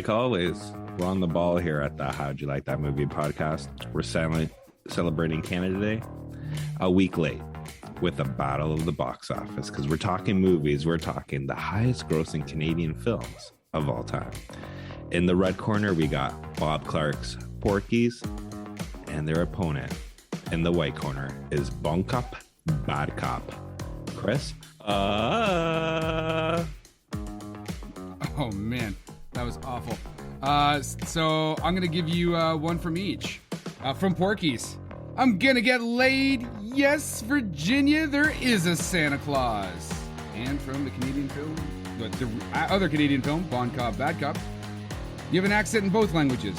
Like always, we're on the ball here at the How'd You Like That Movie podcast. We're celebrating Canada Day a week late with a battle of the box office because we're talking movies. We're talking the highest grossing Canadian films of all time. In the red corner, we got Bob Clark's Porky's and their opponent. In the white corner is Bon Cop, Bad Cop. Chris? Oh, man. That was awful. So I'm going to give you one from each. From Porky's. I'm going to get laid. Yes, Virginia, there is a Santa Claus. And from the Canadian film, the other Canadian film, Bon Cop, Bad Cop, you have an accent in both languages.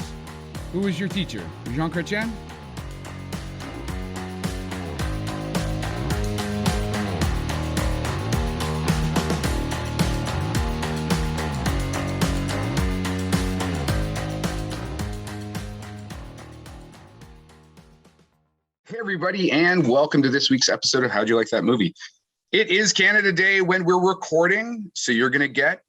Who was your teacher? Jean Chrétien? Hey, everybody, and welcome to this week's episode of How'd You Like That Movie? It is Canada Day when we're recording, so you're going to get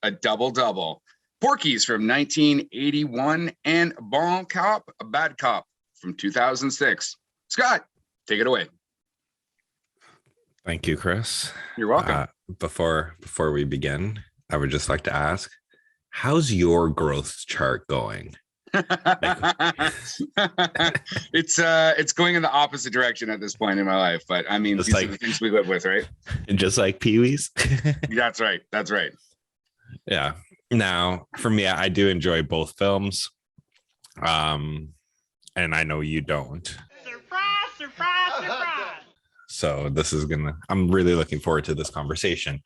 a double-double. Porky's from 1981 and Bon Cop, a Bad Cop from 2006. Scott, take it away. Thank you, Chris. You're welcome. Before we begin, I would just like to ask, how's your growth chart going? It's going in the opposite direction at this point in my life, but I mean, these are the things we live with, right? Just like Pee-wee's. That's right. Yeah. Now, for me, I do enjoy both films, and I know you don't. Surprise! So I'm really looking forward to this conversation.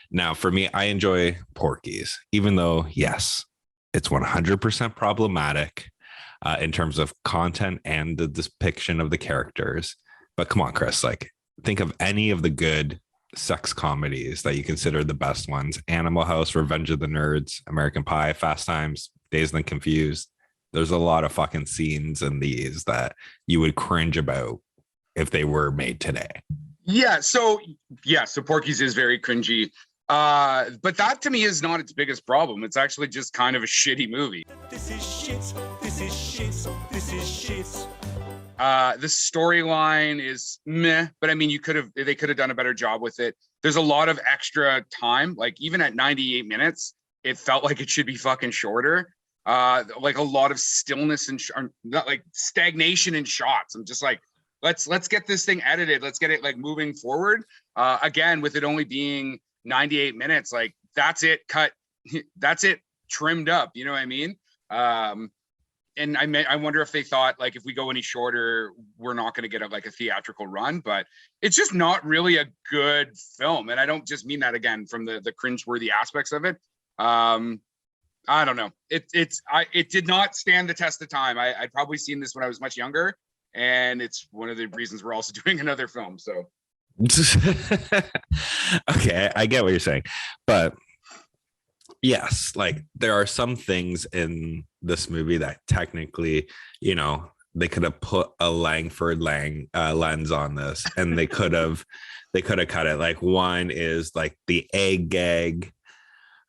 Now, for me, I enjoy Porky's, even though, yes, it's 100% problematic in terms of content and the depiction of the characters. But come on, Chris, think of any of the good sex comedies that you consider the best ones. Animal House, Revenge of the Nerds, American Pie, Fast Times, Dazed and Confused. There's a lot of fucking scenes in these that you would cringe about if they were made today. So Porky's is very cringy. But that to me is not its biggest problem. It's actually just kind of a shitty movie. This is shit. The storyline is meh, but I mean, they could have done a better job with it. There's a lot of extra time. Like even at 98 minutes, it felt like it should be fucking shorter. Like a lot of stillness and not like stagnation in shots. I'm just like, let's get this thing edited. Let's get it like moving forward. Again, with it only being 98 minutes, like that's it cut, that's it trimmed up, you know what I mean? And I wonder if they thought like if we go any shorter we're not going to get a theatrical run, but it's just not really a good film. And I don't just mean that again from the cringeworthy aspects of it. I don't know, it did not stand the test of time. I'd probably seen this when I was much younger, and it's one of the reasons we're also doing another film. So okay, I get what you're saying, but yes, like there are some things in this movie that technically, they could have put a Langford lens on this, and they could have cut it. Like one is like the egg gag.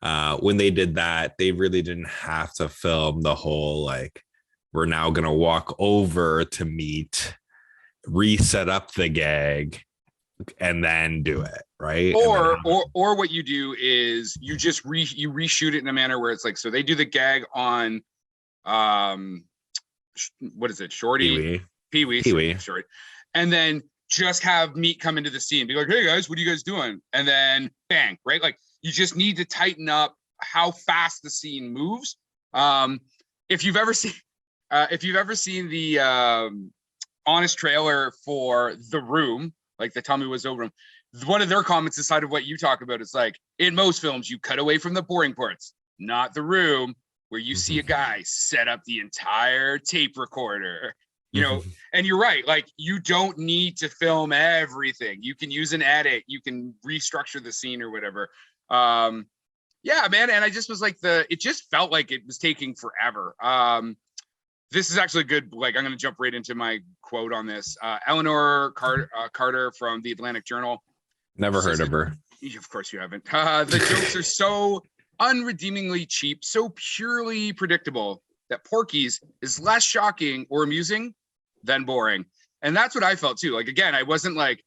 When they did that, they really didn't have to film the whole like we're now gonna walk over to meet, reset up the gag, and then do it, right? Or what you do is you just reshoot it in a manner where it's like, so they do the gag on what is it, Shorty? Pee-wee, Shorty, and then just have Meat come into the scene, be like, hey guys, what are you guys doing? And then bang, right? Like you just need to tighten up how fast the scene moves. If you've ever seen the honest trailer for The Room, like the Tommy Wiseau Room, one of their comments aside of what you talk about, it's like, in most films, you cut away from the boring parts, not The Room, where you see a guy set up the entire tape recorder, and you're right. Like, you don't need to film everything. You can use an edit. You can restructure the scene or whatever. Yeah, man. And I just was like, it just felt like it was taking forever. This is actually good. Like, I'm going to jump right into my quote on this. Eleanor Carter from the Atlantic Journal. Never heard of her. Of course you haven't. The jokes are so unredeemingly cheap, so purely predictable that Porky's is less shocking or amusing than boring. And that's what I felt too. Like, again, I wasn't like,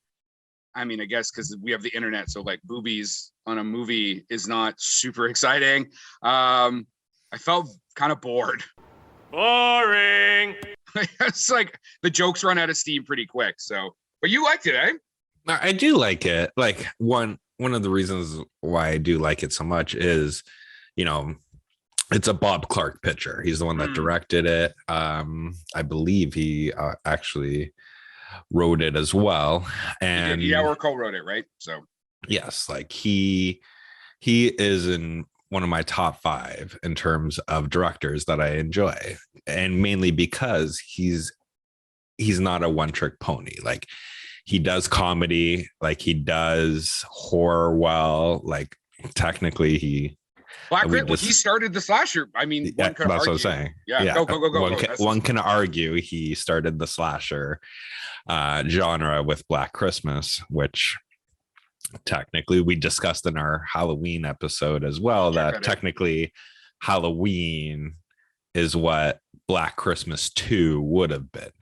I mean, I guess because we have the internet, so like boobies on a movie is not super exciting. I felt kind of bored. Boring. It's like the jokes run out of steam pretty quick. So, but you liked it, eh? I do like it. Like one of the reasons why I do like it so much is, it's a Bob Clark picture. He's the one that directed it. I believe he actually wrote it as well. And or co-wrote it, right? So yes, like he is in one of my top 5 in terms of directors that I enjoy, and mainly because he's not a one-trick pony. Like, he does comedy, like he does horror well. Like, technically he started the slasher. I mean, yeah, that's what I'm saying. Yeah. Go. One can argue he started the slasher genre with Black Christmas, which technically we discussed in our Halloween episode as well, that technically Halloween is what Black Christmas 2 would have been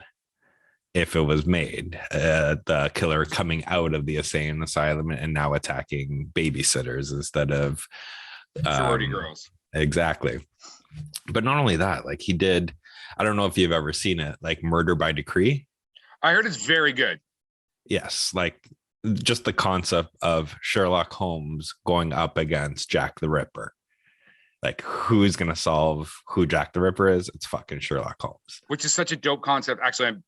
if it was made. The killer coming out of the insane asylum and now attacking babysitters instead of sorority girls. Exactly. But not only that, like he did, I don't know if you've ever seen it, like Murder by Decree. I heard it's very good. Yes, like just the concept of Sherlock Holmes going up against Jack the Ripper. Like, who's going to solve who Jack the Ripper is? It's fucking Sherlock Holmes. Which is such a dope concept. Actually,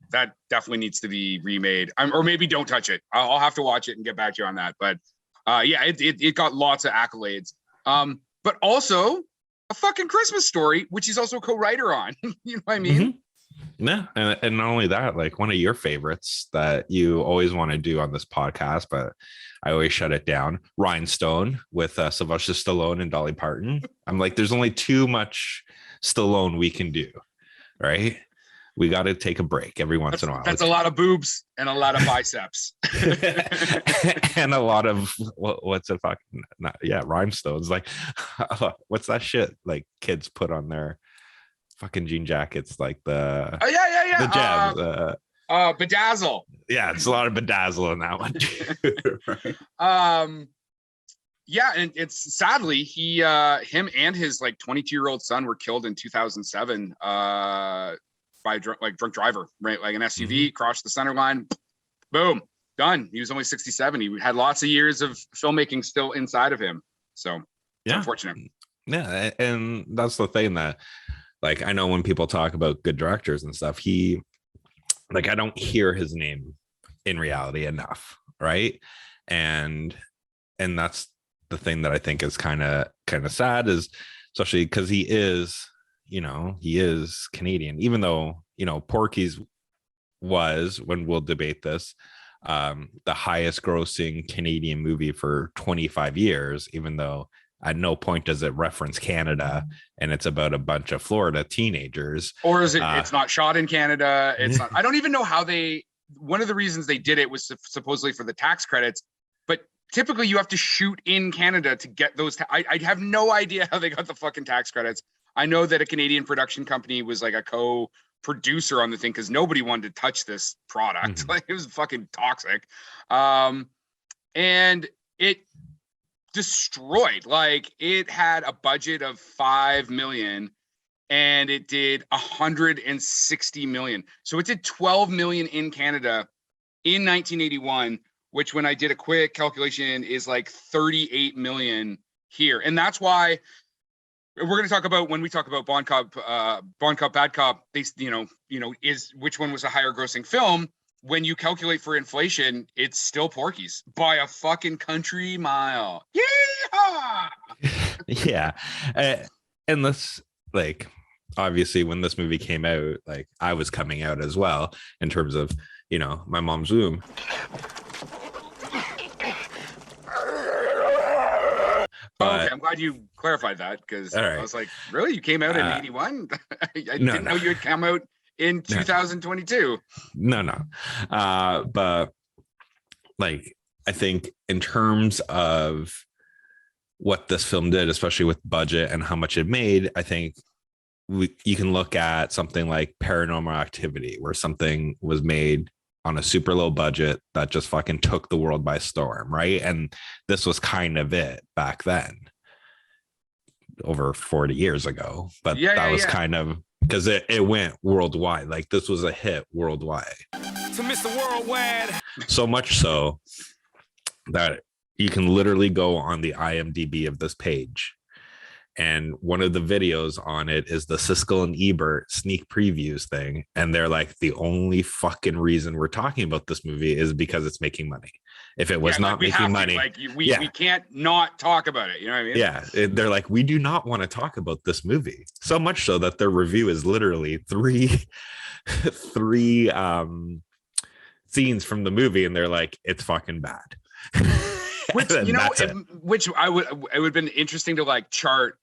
that definitely needs to be remade. Or maybe don't touch it. I'll have to watch it and get back to you on that. But yeah, it got lots of accolades. But also a fucking Christmas Story, which he's also a co-writer on. You know what I mean? Mm-hmm. Yeah, and not only that, like one of your favorites that you always want to do on this podcast, but I always shut it down, Rhinestone with Sylvester Stallone and Dolly Parton. I'm like, there's only too much Stallone we can do, right? We got to take a break every once in a while. That's a lot of boobs and a lot of biceps. And a lot of, what's it fucking, rhinestones. Like, what's that shit like kids put on their fucking jean jackets, like the the jabs, bedazzle. Yeah, it's a lot of bedazzle in that one too. Right? Yeah, and it's sadly him and his like 22-year-old son were killed in 2007 by a drunk driver, right? Like an SUV crossed the center line, boom, done. He was only 67. He had lots of years of filmmaking still inside of him, so it's unfortunate. Yeah, and that's the thing that, like, I know when people talk about good directors and stuff, I don't hear his name in reality enough, right? And that's the thing that I think is kind of sad, is especially because he is Canadian, even though, Porky's was, when we'll debate this, the highest grossing Canadian movie for 25 years, even though at no point does it reference Canada, and it's about a bunch of Florida teenagers. Or is it? It's not shot in Canada. It's not. I don't even know how they. One of the reasons they did it was supposedly for the tax credits, but typically you have to shoot in Canada to get those. I have no idea how they got the fucking tax credits. I know that a Canadian production company was like a co-producer on the thing because nobody wanted to touch this product. Mm-hmm. Like, it was fucking toxic, and it destroyed. Like, it had a budget of $5 million and it did $160 million. So it did $12 million in Canada in 1981, which, when I did a quick calculation, is like $38 million here. And that's why we're going to talk about, when we talk about Bon Cop, Bad Cop, they, is which one was a higher grossing film. When you calculate for inflation, it's still Porky's by a fucking country mile. Yeah. And this, like, obviously when this movie came out, like, I was coming out as well in terms of, my mom's womb. Okay, I'm glad you clarified that, because I was like, really? You came out in 81? I didn't know you had come out in 2022. No. But like, I think in terms of what this film did, especially with budget and how much it made, I think you can look at something like Paranormal Activity, where something was made on a super low budget that just fucking took the world by storm, right? And this was kind of it back then, over 40 years ago. But that was kind of, because it went worldwide. Like, this was a hit worldwide. To Mr. Worldwide. So much so that you can literally go on the IMDb of this page, and one of the videos on it is the Siskel and Ebert sneak previews thing. And they're like, the only fucking reason we're talking about this movie is because it's making money. If it was not making money, we can't not talk about it. You know what I mean? Yeah. They're like, we do not want to talk about this movie. So much so that their review is literally three scenes from the movie. And they're like, it's fucking bad. Which, you know, it would have been interesting to like chart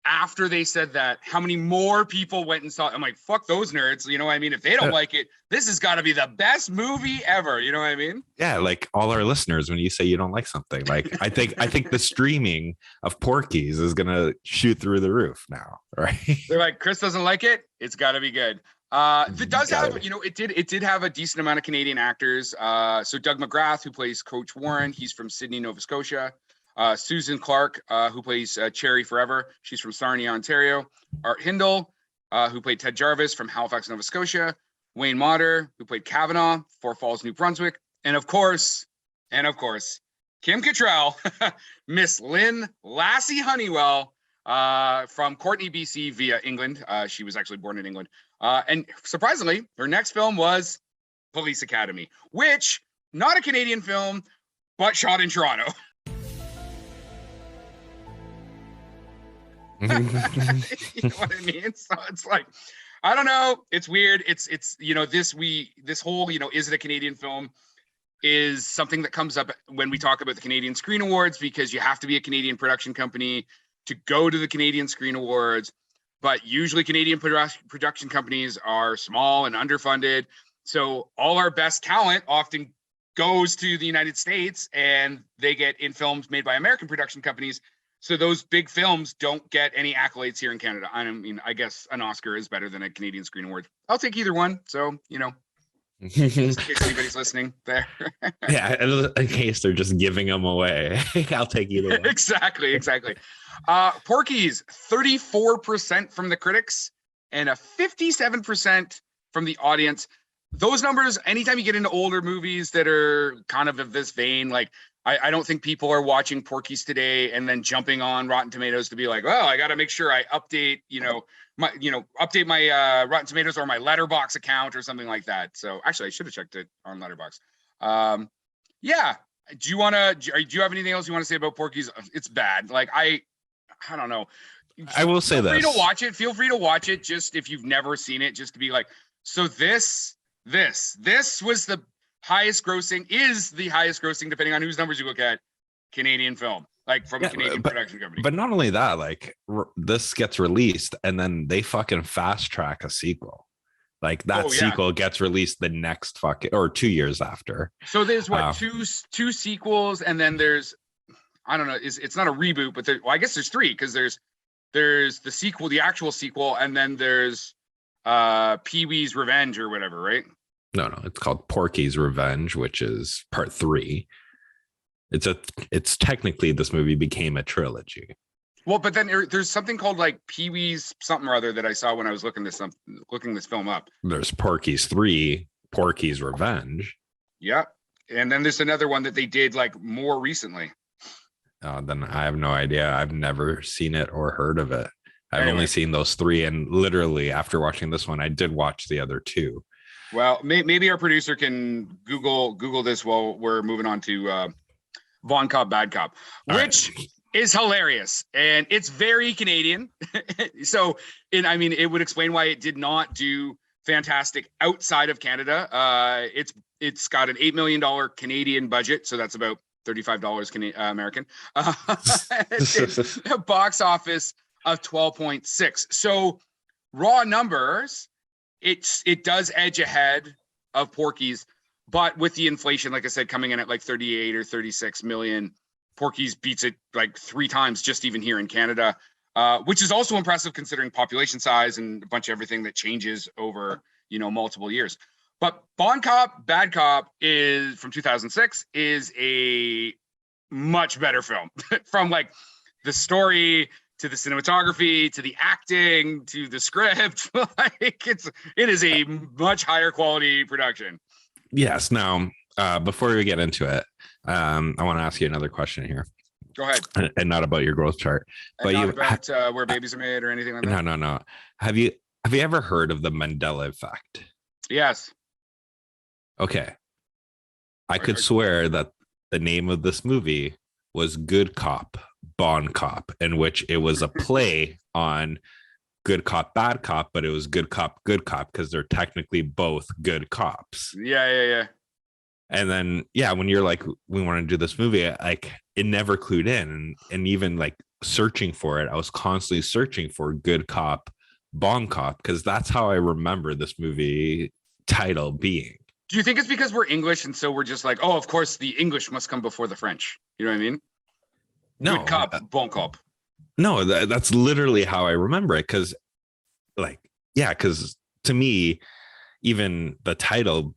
after they said that, how many more people went and saw it. I'm like, fuck those nerds. You know what I mean? If they don't like it, this has got to be the best movie ever. You know what I mean? Yeah. Like all our listeners, when you say you don't like something, like I think the streaming of Porky's is going to shoot through the roof now. Right. They're like, Chris doesn't like it. It's got to be good. It does have, you know, it did have a decent amount of Canadian actors. So Doug McGrath, who plays Coach Warren, he's from Sydney, Nova Scotia. Susan Clark, who plays Cherry Forever, she's from Sarnia, Ontario. Art Hindle, who played Ted Jarvis from Halifax, Nova Scotia. Wayne Motter, who played Kavanaugh, Four Falls, New Brunswick. And of course, Kim Cattrall, Miss Lynn Lassie Honeywell, from Courtney, BC via England. She was actually born in England. And surprisingly, her next film was Police Academy, which, not a Canadian film, but shot in Toronto. You know what I mean? So it's like, I don't know. It's weird. It's you know, this whole, you know, is it a Canadian film, is something that comes up when we talk about the Canadian Screen Awards, because you have to be a Canadian production company to go to the Canadian Screen Awards. But usually Canadian production companies are small and underfunded. So all our best talent often goes to the United States, and they get in films made by American production companies. So those big films don't get any accolades here in Canada. I mean, I guess an Oscar is better than a Canadian Screen Award. I'll take either one. So, you know, in case anybody's listening there. Yeah, in case they're just giving them away. I'll take either one. Exactly. Porky's 34% from the critics and a 57% from the audience. Those numbers, anytime you get into older movies that are kind of this vein, like I don't think people are watching Porky's today and then jumping on Rotten Tomatoes to be like, well, I got to make sure I update, update my Rotten Tomatoes or my Letterboxd account or something like that. So actually, I should have checked it on Letterboxd. Yeah. Do you have anything else you want to say about Porky's? It's bad. Like, I don't know. I will say this. Feel free to watch it. Just if you've never seen it, just to be like, so this was the highest grossing, depending on whose numbers you look at, Canadian film, like from a Canadian production company. But not only that, like this gets released and then they fucking fast track a sequel. Like that sequel gets released the next or 2 years after. So there's two sequels, and then there's, I don't know, it's not a reboot, but I guess there's three, because there's the sequel, the actual sequel, and then there's Pee-wee's Revenge or whatever, right? No, it's called Porky's Revenge, which is part 3. It's technically, this movie became a trilogy. Well, but then there's something called like Pee-wee's something or other that I saw when I was looking this film up. There's Porky's 3, Porky's Revenge. Yeah, and then there's another one that they did like more recently. Then I have no idea. I've never seen it or heard of it. I've only seen those 3, and literally after watching this one, I did watch the other 2. Well, maybe our producer can Google this while we're moving on to Bon Cop, Bad Cop, which is hilarious, and it's very Canadian. So, it would explain why it did not do fantastic outside of Canada. It's got an $8 million Canadian budget, so that's about $35 American. A box office of 12.6. So raw numbers, it does edge ahead of Porky's, but with the inflation, like I said, coming in at like 38 or 36 million, Porky's beats it like 3 times just even here in Canada, which is also impressive considering population size and a bunch of everything that changes over, multiple years. But Bon Cop, Bad Cop is from 2006 is a much better film from like the story to the cinematography to the acting to the script. Like it is a much higher quality production. Yes. Now, before we get into it, I want to ask you another question here. Go ahead. And not about your growth chart, but not about where babies are made or anything like that. No. Have you ever heard of the Mandela Effect? Yes. Okay. I could swear that the name of this movie was Good Cop, Bon Cop, in which it was a play on Good Cop, Bad Cop, but it was Good Cop, Good Cop because they're technically both good cops. Yeah. And then, when you're like, we want to do this movie, like it never clued in. And even like searching for it, I was constantly searching for Good Cop, Bon Cop, because that's how I remember this movie title being. Do you think it's because we're English and so we're just like, oh, of course the English must come before the French? You know what I mean? No. Good Cop, Bon Cop. No, that's literally how I remember it. Because to me, even the title,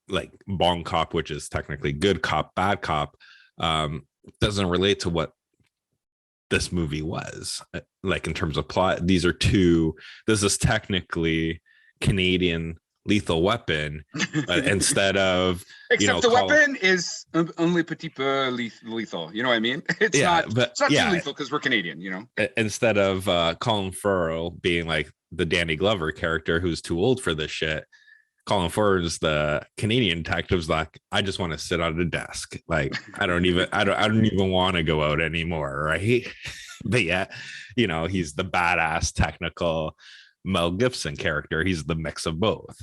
like Bon Cop, which is technically Good Cop, Bad Cop, doesn't relate to what this movie was. Like in terms of plot, this is technically Canadian Lethal Weapon, but instead of except the weapon is only petit peu lethal. You know what I mean? It's not too lethal because we're Canadian. Instead of Colin Farrell being like the Danny Glover character who's too old for this shit, Colin Farrell is the Canadian detective's like, I just want to sit on a desk. Like I don't even want to go out anymore, right? But he's the badass technical Mel Gibson character. He's the mix of both.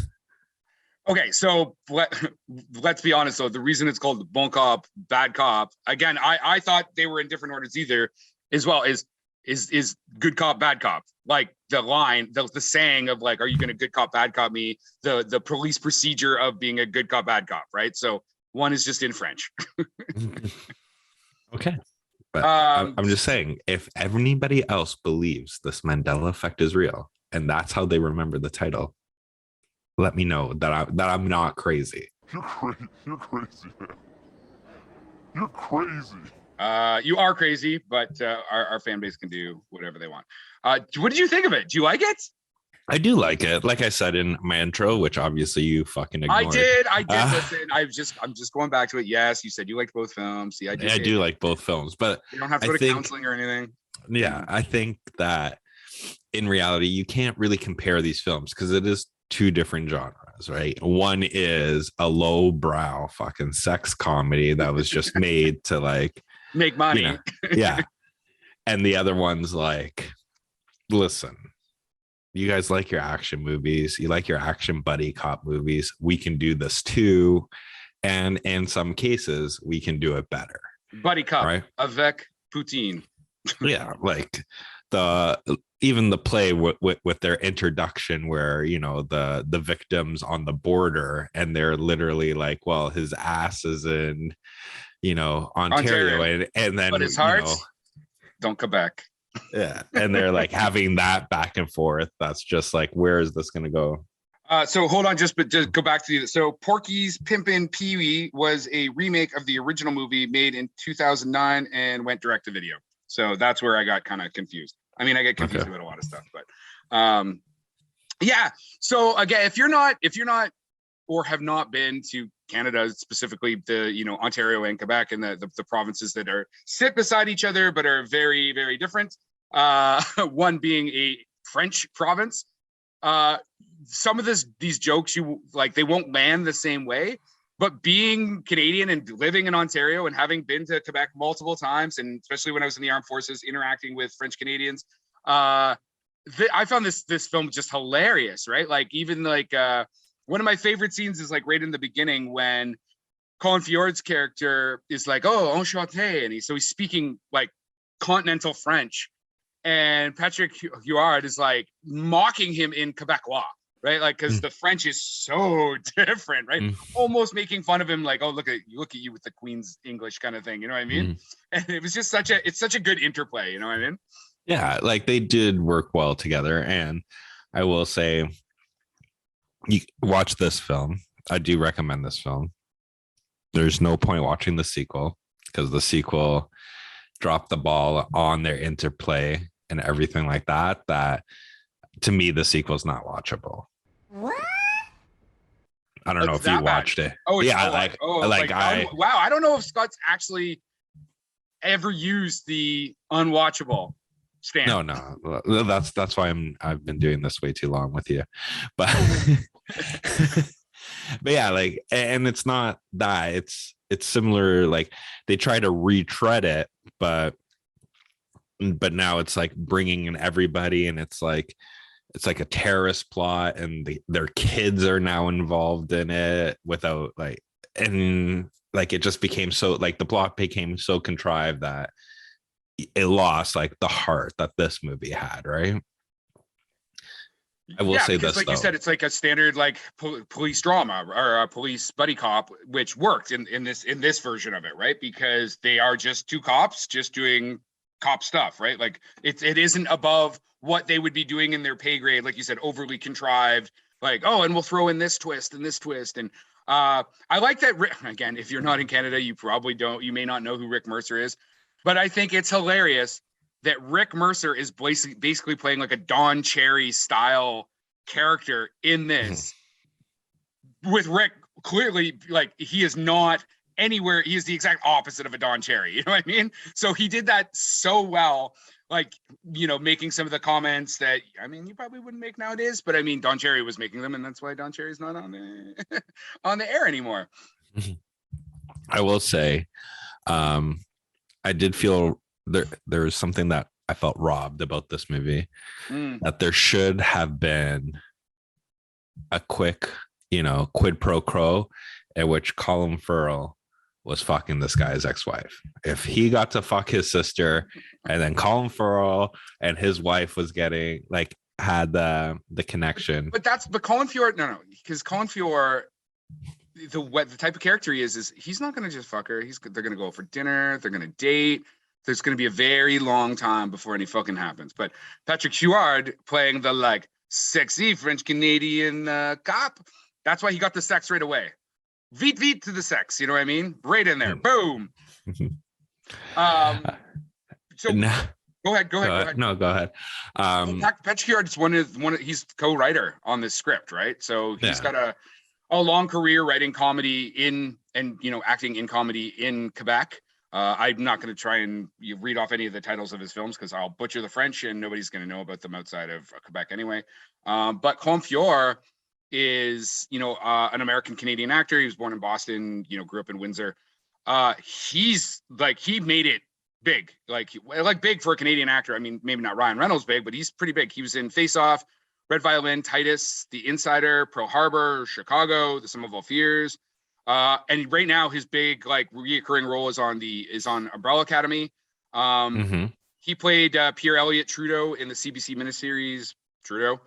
Okay, so let's be honest though. The reason it's called Bon Cop, Bad Cop, again, I thought they were in different orders either, as well is Good Cop, Bad Cop. Like the line, the saying of like, are you going to good cop, bad cop me? The police procedure of being a good cop, bad cop, right? So one is just in French. Okay. But I'm just saying, if anybody else believes this Mandela Effect is real and that's how they remember the title, let me know that I'm not crazy. You're crazy, man. You're crazy. You are crazy, but our fan base can do whatever they want. What did you think of it? Do you like it? I do like it. Like I said in my intro, which obviously you fucking ignored. I did listen. I'm just going back to it. Yes, you said you liked both films. See, I do like both films, but you don't have to go to counseling or anything. Yeah, I think that in reality, you can't really compare these films because it is 2 different genres, right? One is a lowbrow fucking sex comedy that was just made to like make money. Yeah. And the other one's like, listen, you guys like your action movies, you like your action buddy cop movies, we can do this too, and in some cases we can do it better. Buddy cop, right? Avec Poutine. Yeah, like even the play with their introduction where the victims on the border and they're literally like, well, his ass is in Ontario. And then but his heart don't come back. Yeah, and they're like having that back and forth. That's just like, where is this going to go? So hold on, just go back to so Porky's Pimpin' Pee-wee was a remake of the original movie made in 2009 and went direct to video. So that's where I got kind of confused. I mean, I get confused about a lot of stuff, but yeah. So again, if you're not or have not been to Canada, specifically the Ontario and Quebec and the provinces that sit beside each other but are very, very different. One being a French province. Some of these jokes they won't land the same way. But being Canadian and living in Ontario and having been to Quebec multiple times, and especially when I was in the armed forces interacting with French Canadians, I found this film just hilarious, right? Like even like one of my favorite scenes is like right in the beginning when Colin Fjord's character is like, oh, enchanté, and he's speaking like continental French, and Patrick Huard is like mocking him in Quebecois. right? Like, because the French is so different, right? Almost making fun of him, like, oh, look at you with the Queen's English kind of thing, you know what I mean? And it was just such a good interplay, you know what I mean? Yeah, like they did work well together. And I will say, you watch this film. I do recommend this film. There's no point watching the sequel because the sequel dropped the ball on their interplay and everything like that. That to me, the sequel's not watchable. What? I don't know if you watched it. Oh, yeah, wow. I don't know if Scott's actually ever used the unwatchable stamp. No. That's why I've been doing this way too long with you. But but yeah, like, and it's not that, it's similar. Like they try to retread it, but now it's like bringing in everybody, and it's like a terrorist plot, and their kids are now involved in it without like, and like it just became so, like the plot became so contrived that it lost like the heart that this movie had, right? I will say this, like though. You said, it's like a standard like police drama or a police buddy cop, which worked in this version of it, right? Because they are just two cops just doing cop stuff, right? Like it isn't above what they would be doing in their pay grade, like you said, overly contrived, like, oh, and we'll throw in this twist and this twist. And I like that. Again, if you're not in Canada, you may not know who Rick Mercer is, but I think it's hilarious that Rick Mercer is basically playing like a Don Cherry style character in this, with Rick clearly like he is not anywhere. He is the exact opposite of a Don Cherry. You know what I mean? So he did that so well, like, you know, making some of the comments that, I mean, you probably wouldn't make nowadays, but I mean, Don Cherry was making them, and that's why Don Cherry's not on the on the air anymore. I will say, I did feel there was something that I felt robbed about this movie, that there should have been a quick, you know, quid pro quo at which Colin Farrell was fucking this guy's ex-wife. If he got to fuck his sister, and then Colin Farrell and his wife was getting like had the connection. But Colin Farrell, no, because Colin Farrell, the type of character he is he's not gonna just fuck her. They're gonna go for dinner, they're gonna date. There's going to be a very long time before any fucking happens. But Patrick Stewart playing the like sexy French Canadian cop, that's why he got the sex right away. Vite to the sex, you know what I mean? Right in there, boom. So no. Go ahead. No, go ahead. Patrick Stewart is he's co-writer on this script, right? So he's got a long career writing comedy acting in comedy in Quebec. I'm not going to try and read off any of the titles of his films because I'll butcher the French and nobody's going to know about them outside of Quebec anyway. But Colin Farrell is, an American Canadian actor. He was born in Boston, grew up in Windsor. He's like, he made it big, like big for a Canadian actor. I mean, maybe not Ryan Reynolds big, but he's pretty big. He was in Face Off, Red Violin, Titus, The Insider, Pearl Harbor, Chicago, The Sum of All Fears. And right now his big like reoccurring role is on Umbrella Academy. He played Pierre Elliott Trudeau in the CBC miniseries Trudeau.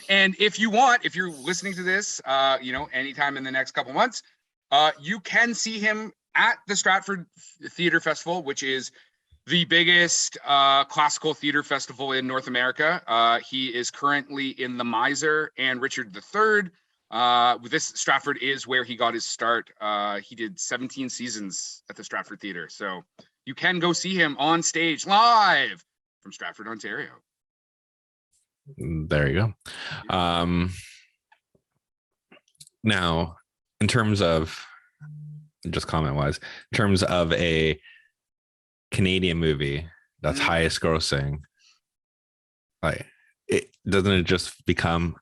And if you're listening to this, anytime in the next couple months, you can see him at the Stratford Theatre Festival, which is the biggest classical theater festival in North America. He is currently in The Miser and Richard III. This Stratford is where he got his start. He did 17 seasons at the Stratford Theatre. So you can go see him on stage live from Stratford, Ontario. There you go. Now, in terms of, just comment wise, in terms of a Canadian movie that's highest grossing, like doesn't it just become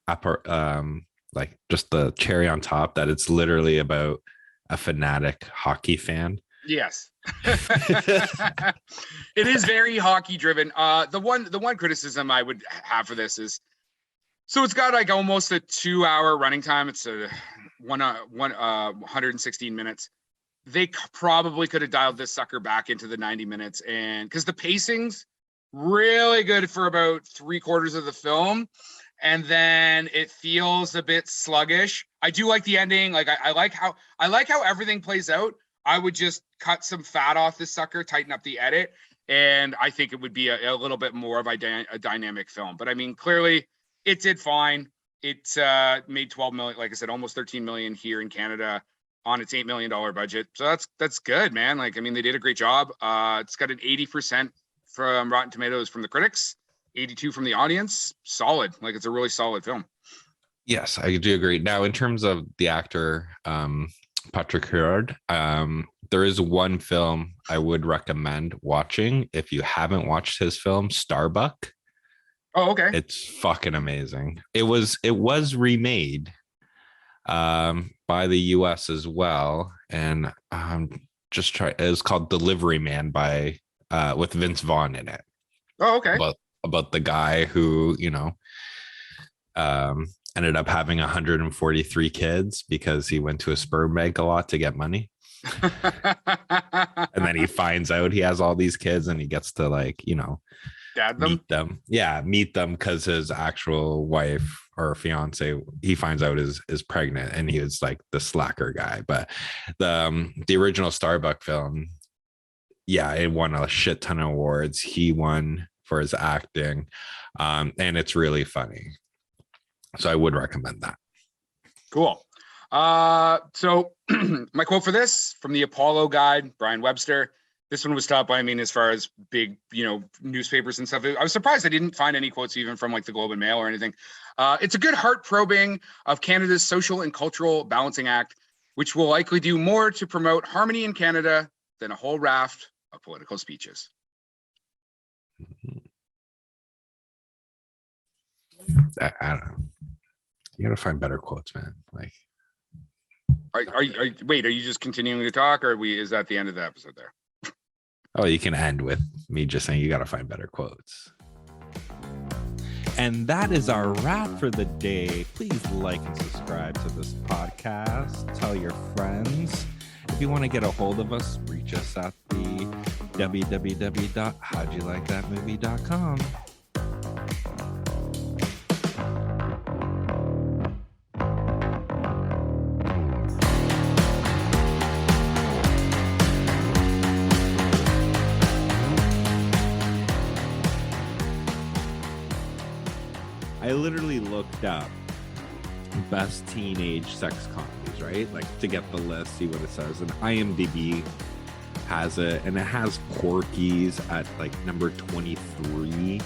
like just the cherry on top that it's literally about a fanatic hockey fan? Yes. It is very hockey driven. The one criticism I would have for this is, so it's got like almost a 2-hour running time. It's a 116 minutes. They probably could have dialed this sucker back into the 90 minutes, and because the pacing's really good for about 3/4 of the film. and then it feels a bit sluggish. I do like the ending. Like I like how everything plays out. I would just cut some fat off this sucker, tighten up the edit, and I think it would be a little bit more of a dynamic film. But I mean, clearly it did fine. It made 12 million, like I said, almost 13 million here in Canada on its $8 million budget. So that's good, man. Like, I mean, they did a great job. It's got an 80% from Rotten Tomatoes from the critics, 82 from the audience. Solid. Like, it's a really solid film. Yes, I do agree. Now, in terms of the actor, Patrick Huard, there is one film I would recommend watching if you haven't watched his film, Starbuck. Oh, okay. It's fucking amazing. It was remade by the US as well, and it was called Delivery Man by with Vince Vaughn in it. Oh, okay. About the guy who, you know, ended up having 143 kids because he went to a sperm bank a lot to get money. And then he finds out he has all these kids and he gets to, like, you know, meet them because his actual wife or fiance, he finds out is pregnant, and he was like the slacker guy. But the original Starbuck film, yeah, it won a shit ton of awards. He won for his acting, and it's really funny, so I would recommend that. Cool. So my quote for this from the Apollo Guide, Brian Webster. This one was tough. I mean, as far as big, you know, newspapers and stuff, I was surprised I didn't find any quotes even from like the Globe and Mail or anything. It's a good heart probing of Canada's social and cultural balancing act, which will likely do more to promote harmony in Canada than a whole raft of political speeches. I don't know. You gotta find better quotes, man. Like, Are you just continuing to talk, or is that the end of the episode there? oh, you can end with me just saying you gotta find better quotes. And that is our wrap for the day. Please like and subscribe to this podcast. Tell your friends. If you want to get a hold of us, reach us at the www.howdyoulikethatmovie.com. I literally looked up best teenage sex comedies, right? Like, to get the list, see what it says. And IMDb has it, and it has Porky's at like number 23.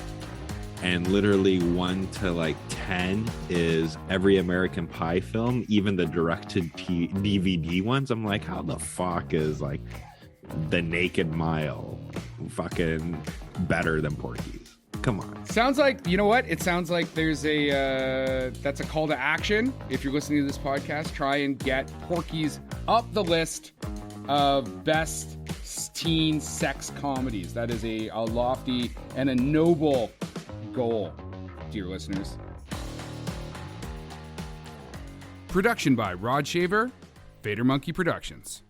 And literally 1 to like 10 is every American Pie film, even the directed DVD ones. I'm like, how the fuck is like The Naked Mile fucking better than Porky's? Come on. Sounds like, you know what? It sounds like there's that's a call to action. If you're listening to this podcast, try and get Porky's up the list of best teen sex comedies. That is a lofty and a noble goal, dear listeners. Production by Rod Shaver, Vader Monkey Productions.